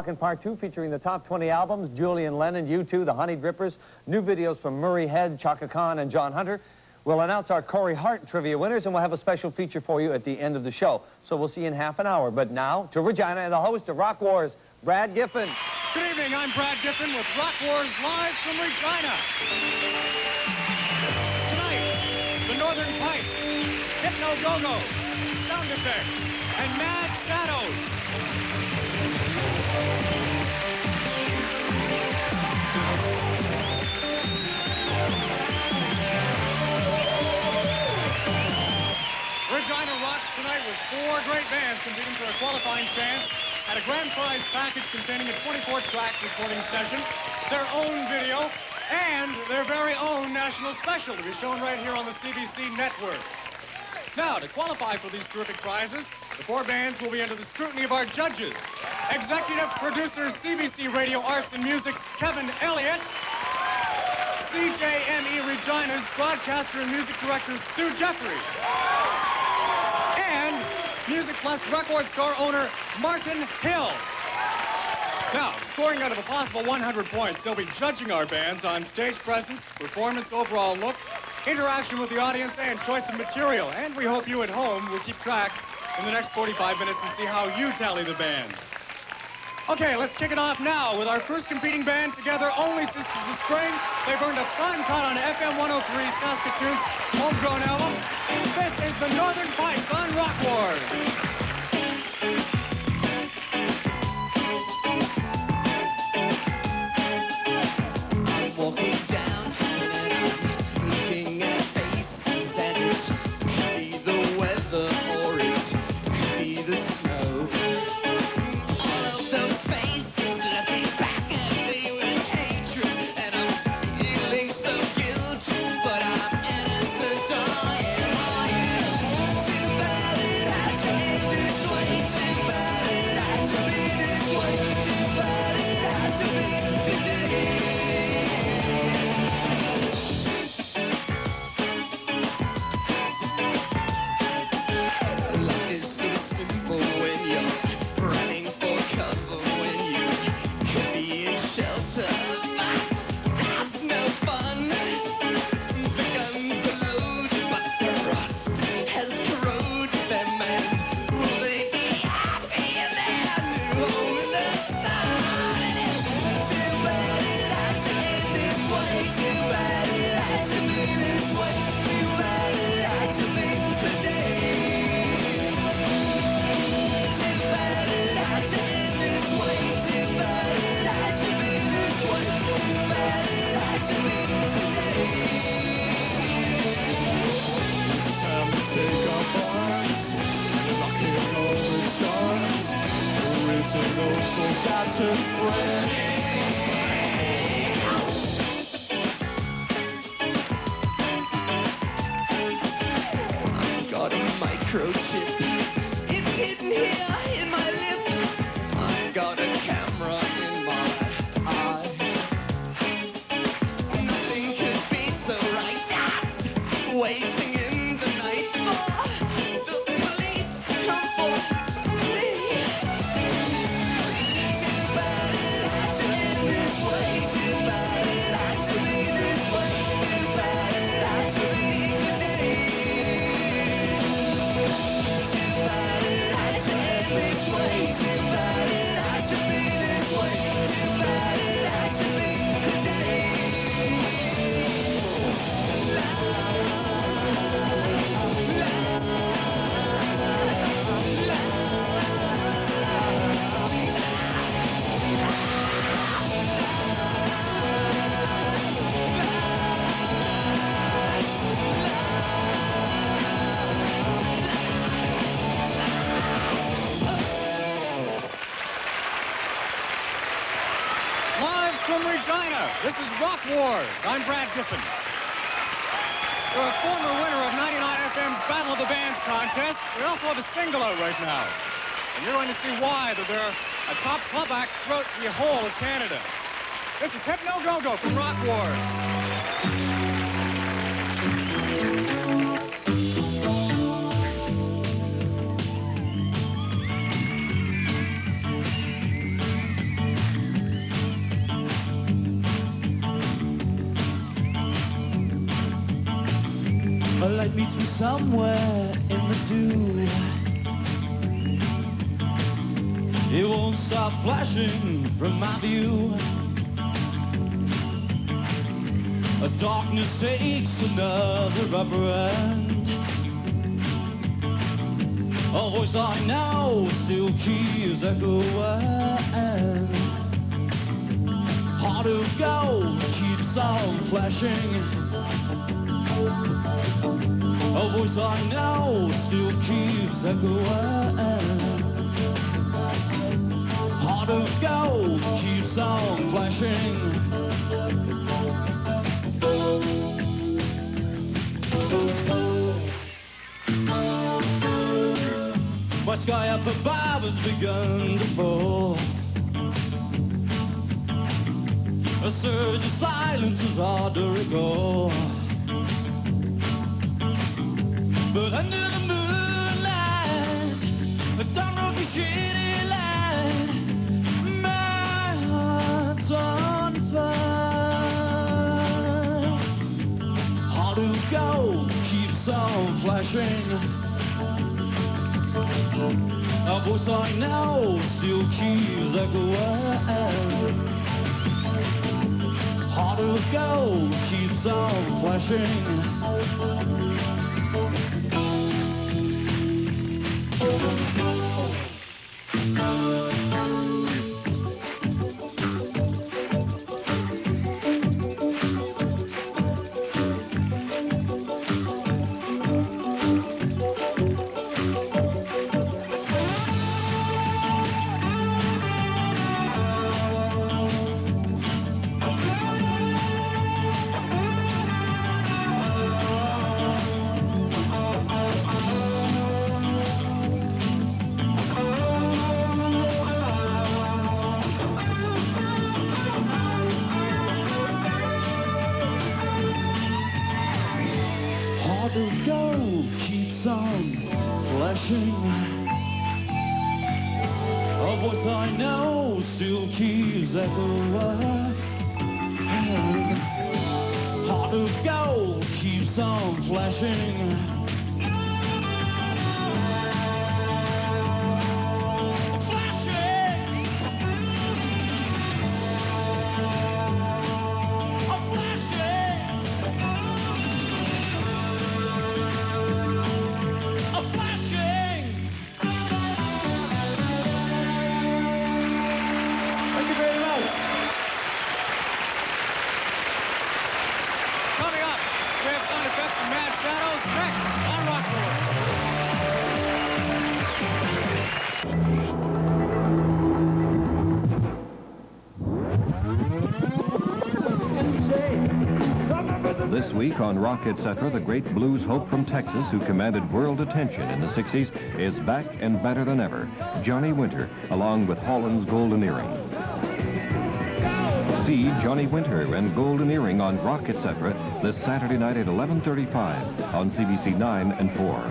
In part 2, featuring the top 20 albums, Julian Lennon, U2, the Honey Drippers, new videos from Murray Head, Chaka Khan, and John Hunter. We'll announce our Corey Hart trivia winners, and we'll have a special feature for you at the end of the show. So we'll see you in half an hour. But now, to Regina and the host of Rock Wars, Brad Giffen. Good evening, I'm Brad Giffen with Rock Wars live from Regina. Tonight, the Northern Pikes, Hypno, Gogo, Sound Effect, and Mad Shadows. Regina rocks tonight with 4 great bands competing for a qualifying chance at a grand prize package containing a 24-track recording session, their own video, and their very own national special to be shown right here on the CBC network. Now, to qualify for these terrific prizes, the 4 bands will be under the scrutiny of our judges. Executive producer, CBC Radio Arts and Music's Kevin Elliott, CJME Regina's broadcaster and music director, Stu Jeffries, and Music Plus record store owner, Martin Hill. Now, scoring out of a possible 100 points, they'll be judging our bands on stage presence, performance, overall look, interaction with the audience, and choice of material. And we hope you at home will keep track in the next 45 minutes and see how you tally the bands. Okay, let's kick it off now with our first competing band together only since the spring. They've earned a fun cut on FM 103, Saskatoon's homegrown album. This is the Northern Pikes on Rock Wars. I'm walking down and I'm looking at faces, and it could be the weather or it could be the snow. I've got a microchip, it's hidden here in my lip. I've got a camera in my eye. Nothing could be so right, just waiting in the night for the police to come for me. Too bad it had to end this way. Too bad it had to be this way. Too bad it had to be today. Too bad it had to end this way. Too bad it had to be this way. Too bad it had to be today. Live from Regina, this is Rock Wars. I'm Brad Giffen. You're a former winner of 99 FM's Battle of the Bands contest. We also have a single out right now. And you're going to see why that they're a top club act throughout the whole of Canada. This is Hypno Gogo from Rock Wars. light meets me somewhere in the dew. It won't stop flashing from my view. A darkness takes another upper end. A voice I know still keeps echoing. Heart of gold keeps on flashing. A voice I know still keeps echoing. Heart of gold keeps on flashing. My sky up above has begun to fall. A surge of silence is hard to recall. But under the moonlight, I don't know the shady light, my heart's on fire. Heart of gold keeps on flashing. A voice I know still keeps echoing. Heart of gold keeps on flashing. Heart of gold keeps on flashing. A voice I know still keeps echoing. Heart of gold keeps on flashing. Coming up, we have sound effects from Mad Shadows next on Rockwood. This week on Rock Etc., the great blues hope from Texas who commanded world attention in the 60s is back and better than ever. Johnny Winter, along with Holland's Golden Earring. See Johnny Winter and Golden Earring on Rock Etc. this Saturday night at 11:35 on CBC 9 and 4.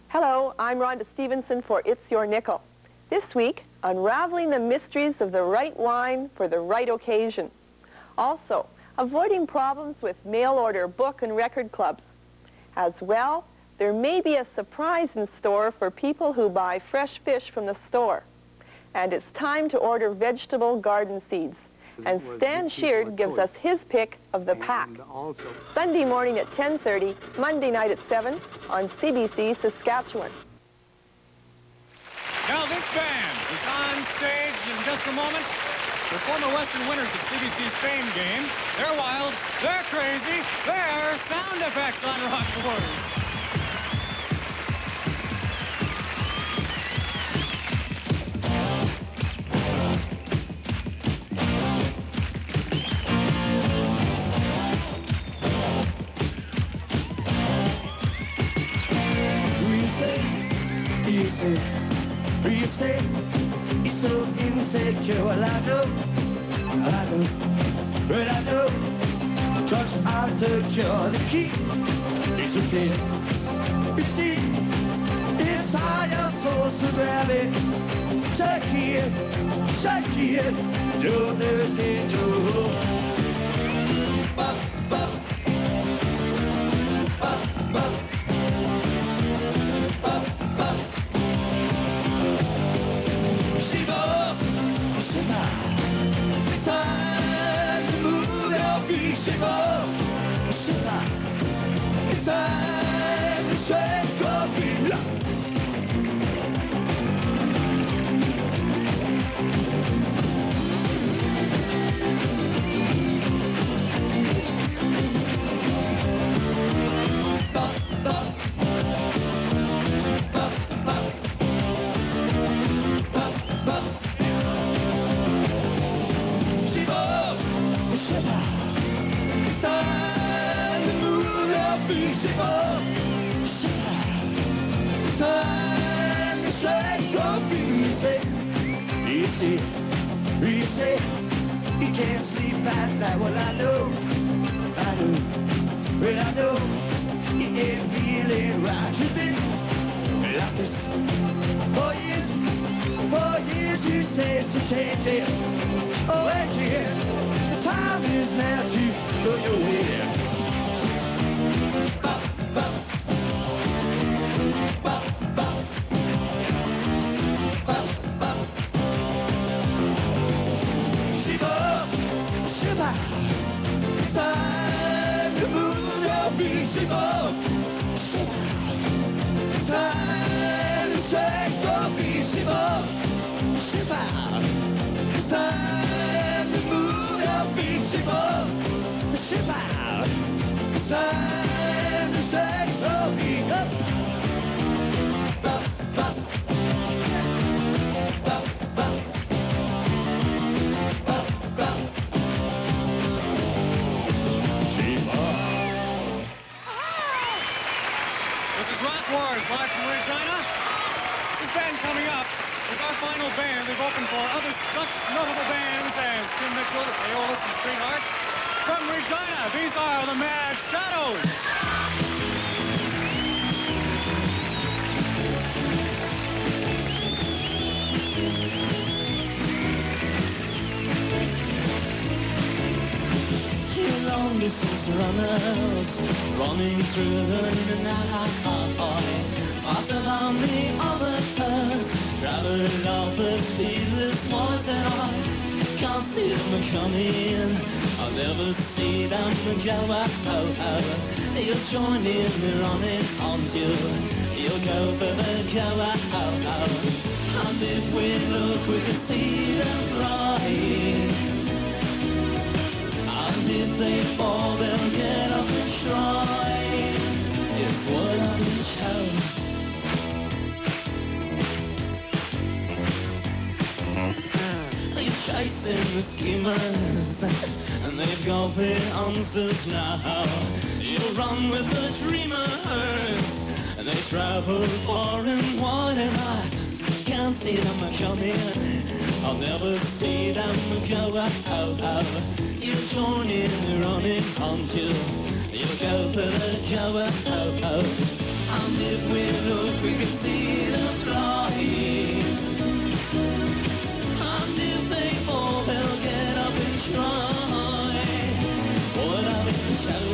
Hello, I'm Rhonda Stevenson for It's Your Nickel. This week, unraveling the mysteries of the right wine for the right occasion. Also, avoiding problems with mail-order book and record clubs. As well, there may be a surprise in store for people who buy fresh fish from the store. And it's time to order vegetable garden seeds. And Stan Sheard gives us his pick of the pack. Sunday morning at 10:30, Monday night at 7 on CBC Saskatchewan. Now this band is on stage in just a moment. The former Western winners of CBC's Fame game. They're wild, they're crazy, they're sound effects on Rockwood. You say it's so insecure. Well, I know, but I know drugs are the cure. The key is okay. It's deep inside your soul, so grab it. Take it, don't understand you. say, you say, you can't sleep at night. Well, I know, well, I know, it ain't really right to be like this. For years you say so change it. Oh, ain't you here? The time is now to go your way. Bop, bop. Bop, bop. Bop, bop. Shiver, shiver. Time to move your feet. Shiver, shiver. Time to shake your feet. Shiver, shiver. Time to move your feet. Shiver, shiver. Time to shake your feet. Up. Bop, bop. Bop, bop. Bop, bop. Shiver. This is Rock Wars, live from Regina. This band coming up is our final band. They've opened for other such notable bands as Tim Mitchell, the Payolas, and Streetheart. From Regina, these are the Mad Shadows. Long distance runners running through the night, faster than the others, traveling off the speedless ones, and I can't see them coming. I'll never see them go out. You'll join in the running until you'll go for the go out. And if we look, we can see them flying. And if they fall, they'll get up and try. It's what I'm showing. They're chasing the schemers, and they've got the answers now. You'll run with the dreamers, and they travel far and wide, and I can't see them coming. I'll never see them go out. You'll join in the running until you'll go for the go out. And if we look, we can see them flying. And if they fall, they'll get up and try. What I've been show,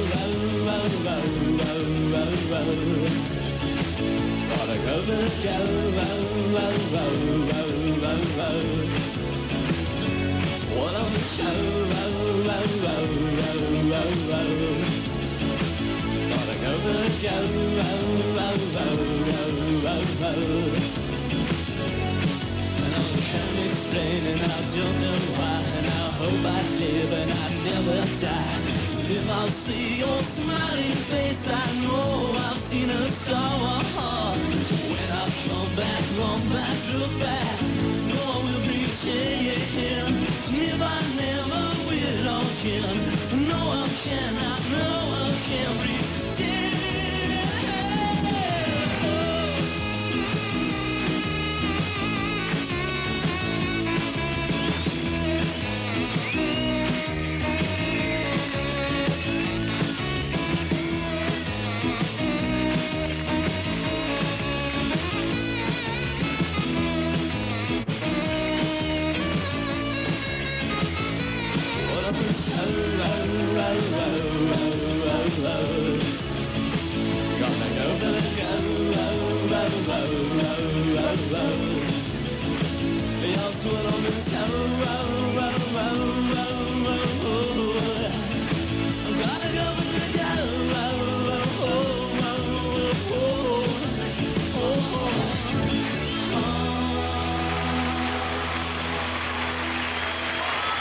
gotta go for the go, what I'm a show, gotta go for the go, and I can't explain, and I don't know why, and I hope I live and I never die. If I see your smiling face, I know I've seen a star. When I come back, run back, look back, no, I will be changing. If I never will again, no, I cannot, no, I can't pretend.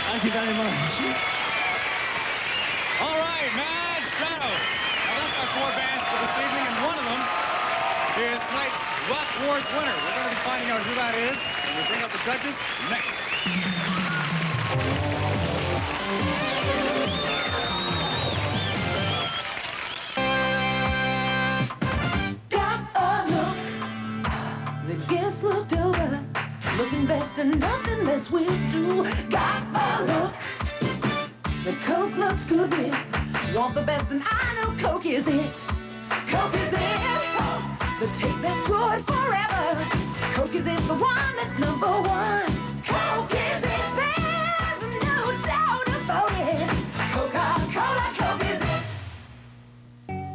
Thank you very much. All right, Mad Shadows. Now that's our four bands for this evening, and one of them is tonight's Rock Wars winner. We're going to be finding out who that is, and we'll bring up the judges next. Got a look that gets looked over. Looking best and nothing less will do. Got a look. The Coke looks good with. Want the best and I know Coke is it. Coke is it. The taste that's good forever. Coke is it, the one that's number one. Coke is it. There's no doubt about it. Coca-Cola, Coke is it.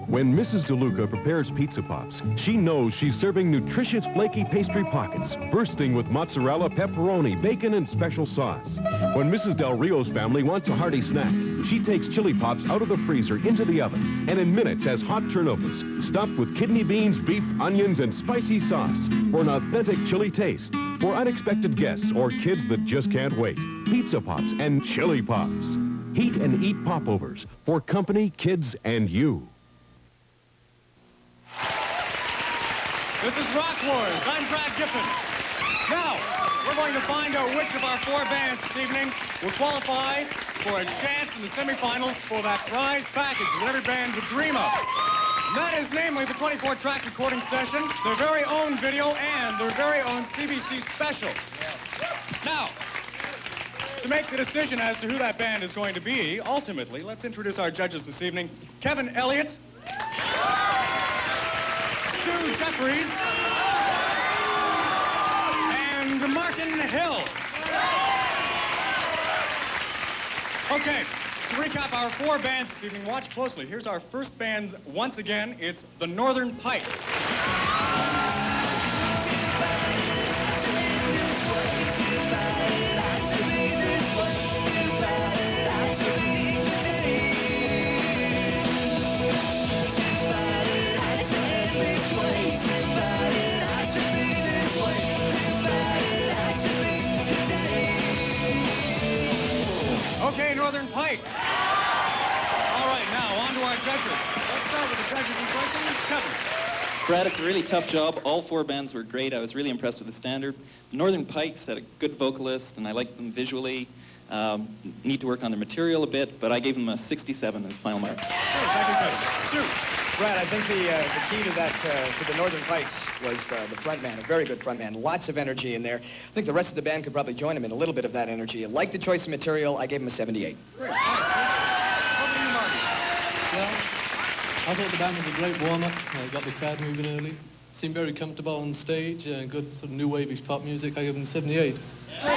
When Mrs. DeLuca prepares Pizza Pops, she knows she's serving nutritious flaky pastry pockets, bursting with mozzarella, pepperoni, bacon, and special sauce. When Mrs. Del Rio's family wants a hearty snack, she takes Chili Pops out of the freezer into the oven, and in minutes has hot turnovers, stuffed with kidney beans, beef, onions, and spicy sauce for an authentic chili taste. For unexpected guests or kids that just can't wait, Pizza Pops and Chili Pops. Heat and eat popovers for company, kids, and you. This is Rock Wars. I'm Brad Giffen. Now, we're going to find out which of our 4 bands this evening will qualify for a chance in the semifinals for that prize package that every band would dream of. And that is namely the 24-track recording session, their very own video, and their very own CBC special. Now, to make the decision as to who that band is going to be, ultimately, let's introduce our judges this evening. Kevin Elliott. Stu Jeffries, and Martin Hill. Okay, to recap our 4 bands this evening, watch closely. Here's our first band once again. It's the Northern Pikes. Okay, Northern Pikes. All right, now on to our judges. Let's start with the judges in person. Kevin. Brad, it's a really tough job. All 4 bands were great. I was really impressed with the standard. The Northern Pikes had a good vocalist, and I liked them visually. Need to work on their material a bit, but I gave them a 67 as final mark. Hey, thank you, Kevin. Stu. Brad, I think the key to that, to the Northern Pikes was the front man, a very good front man. Lots of energy in there. I think the rest of the band could probably join him in a little bit of that energy. I like the choice of material. I gave him a 78. Great. Nice. Over to you, Marty. Well, I thought the band was a great warm-up. Got the crowd moving early. Seemed very comfortable on stage. Good sort of new wave-ish pop music. I gave them 78. Great. Thank you,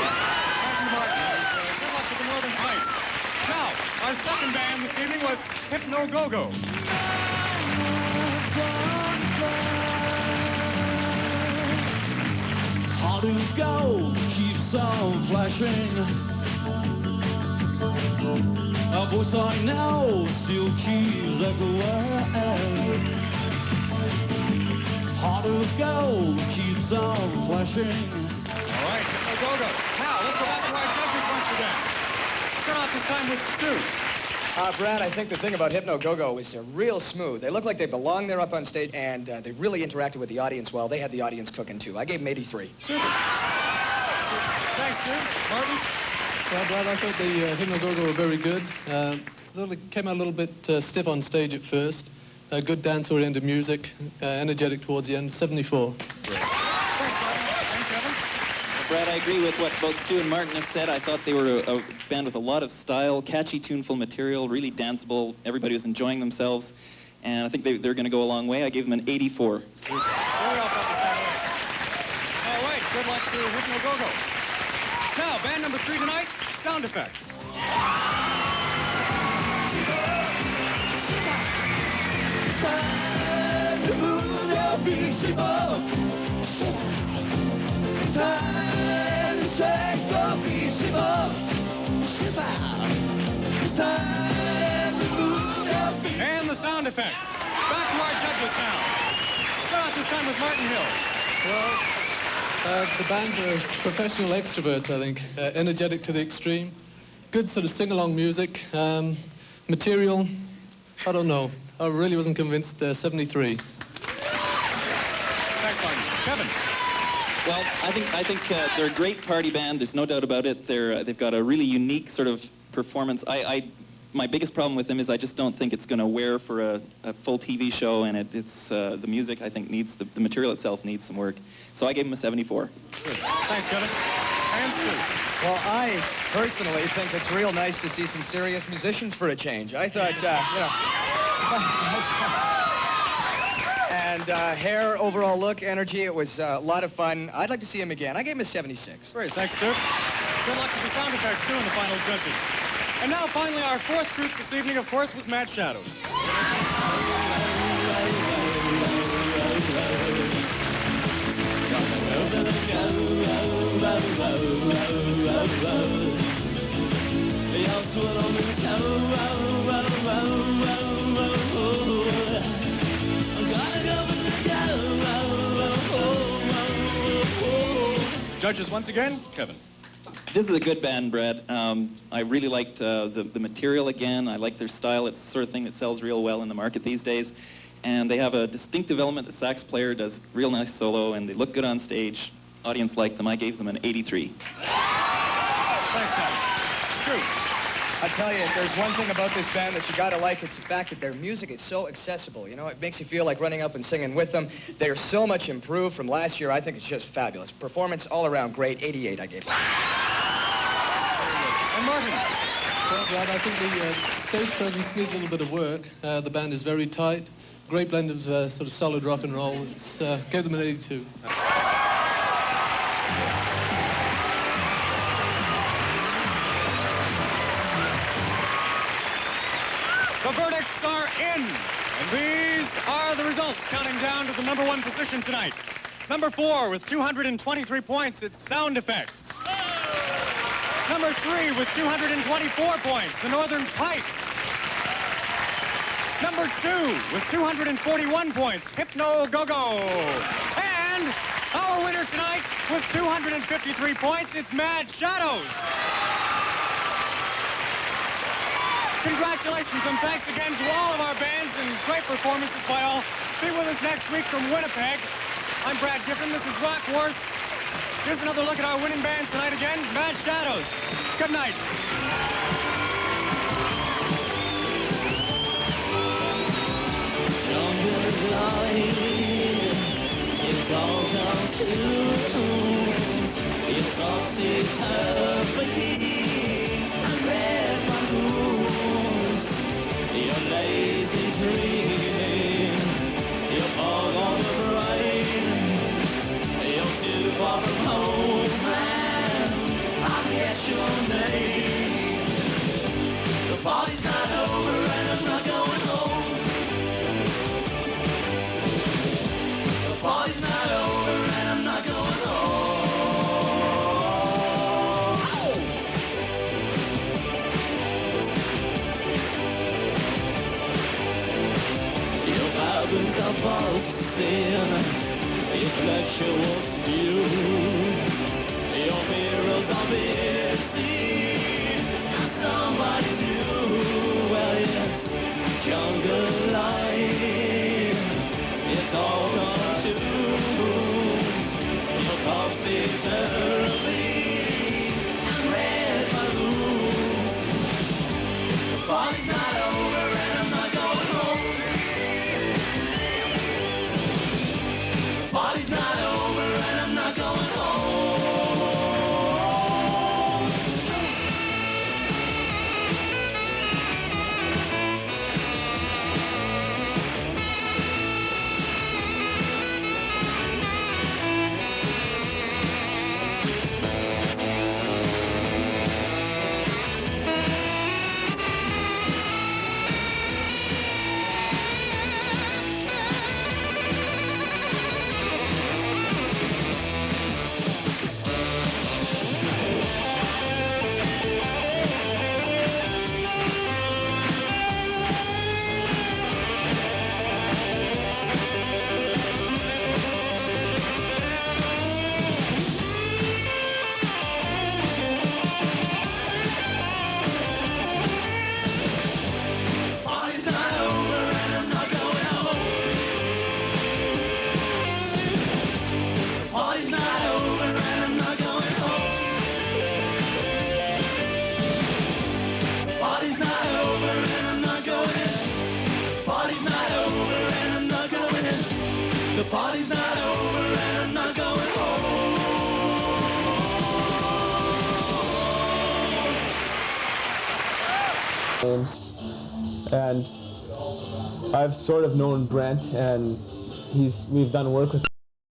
Marty. Good luck to the Northern Pikes. Now, our second band this evening was Hypno Gogo. How to go keeps on flashing. A voice I know still keeps everywhere. How to go keeps on flashing. All right, Hypno Gogo. Now, let's go back to our judges once again. Start off this time with Stu. Brad, I think the thing about Hypno Gogo is they're real smooth. They look like they belong there up on stage, and they really interacted with the audience well. They had the audience cooking, too. I gave them 83. Super. Thanks, Stu. Martin? Well, Brad, I thought the Hypno Gogo were very good. Thought they came out a little bit stiff on stage at first. Good dance-oriented music, energetic towards the end, 74. Great. Thanks, Martin. And Kevin? Brad, I agree with what both Stu and Martin have said. I thought they were a band with a lot of style, catchy, tuneful material, really danceable. Everybody was enjoying themselves, and I think they're going to go a long way. I gave them an 84. Super. Very well felt the same way. All right, good luck to Hypno Gogo. Now, band number 3 tonight, Sound Effects. And the Sound Effects. Back to our judges now. Start out this time with Martin Hill. Well, the band are professional extroverts, I think. Energetic to the extreme. Good sort of sing-along music. Material, I don't know. I really wasn't convinced. 73. Thanks, Martin. Kevin. Well, I think they're a great party band. There's no doubt about it. They've got a really unique sort of performance. I my biggest problem with them is I just don't think it's going to wear for a full TV show, and the music, I think, needs, the material itself needs some work. So I gave them a 74. Thanks, Kevin. And Stu. Well, I personally think it's real nice to see some serious musicians for a change. I thought, And hair, overall look, energy, it was a lot of fun. I'd like to see him again. I gave him a 76. Great, thanks, Stu. Good luck to the sound effects, too, in the final judging. And now, finally, our fourth group this evening, of course, was Mad Shadows. Judges once again, Kevin. This is a good band, Brad. I really liked the material again. I like their style. It's the sort of thing that sells real well in the market these days. And they have a distinctive element. The sax player does real nice solo, and they look good on stage. Audience liked them. I gave them an 83. Thanks, Kevin. Stu. I tell you, if there's one thing about this band that you gotta like, it's the fact that their music is so accessible. You know, it makes you feel like running up and singing with them. They are so much improved from last year. I think it's just fabulous. Performance all around great. 88 I gave it. And Martin. Well, Brad, I think the stage presence needs a little bit of work. The band is very tight. Great blend of sort of solid rock and roll. It's gave them an 82. The verdicts are in, and these are the results, counting down to the number one position tonight. Number 4 with 223 points, it's Sound Effects. Number 3 with 224 points, the Northern Pikes. Number 2 with 241 points, Hypno, Gogo. And our winner tonight with 253 points, it's Mad Shadows. Congratulations and thanks again to all of our bands and great performances by all. Be with us next week from Winnipeg. I'm Brad Giffen. This is Rock Wars. Here's another look at our winning band tonight again, Mad Shadows. Good night. It's all come to it's all topsy-turvy. I'm red maroons. Your lazy dreaming. Your fog on the brain. You're too far from home, man. I guess your name. The party's not over and I'm not going home. The party's not over and I'm not going home. Your violins are pulsing, your sexual spew. Your mirrors are busy, and somebody new. Well, yes, jungle life, it's all gone to your topsy-turvy and red balloons. The party's not over and I'm not going home. The party's not over names, and I've sort of known Brent, and we've done work with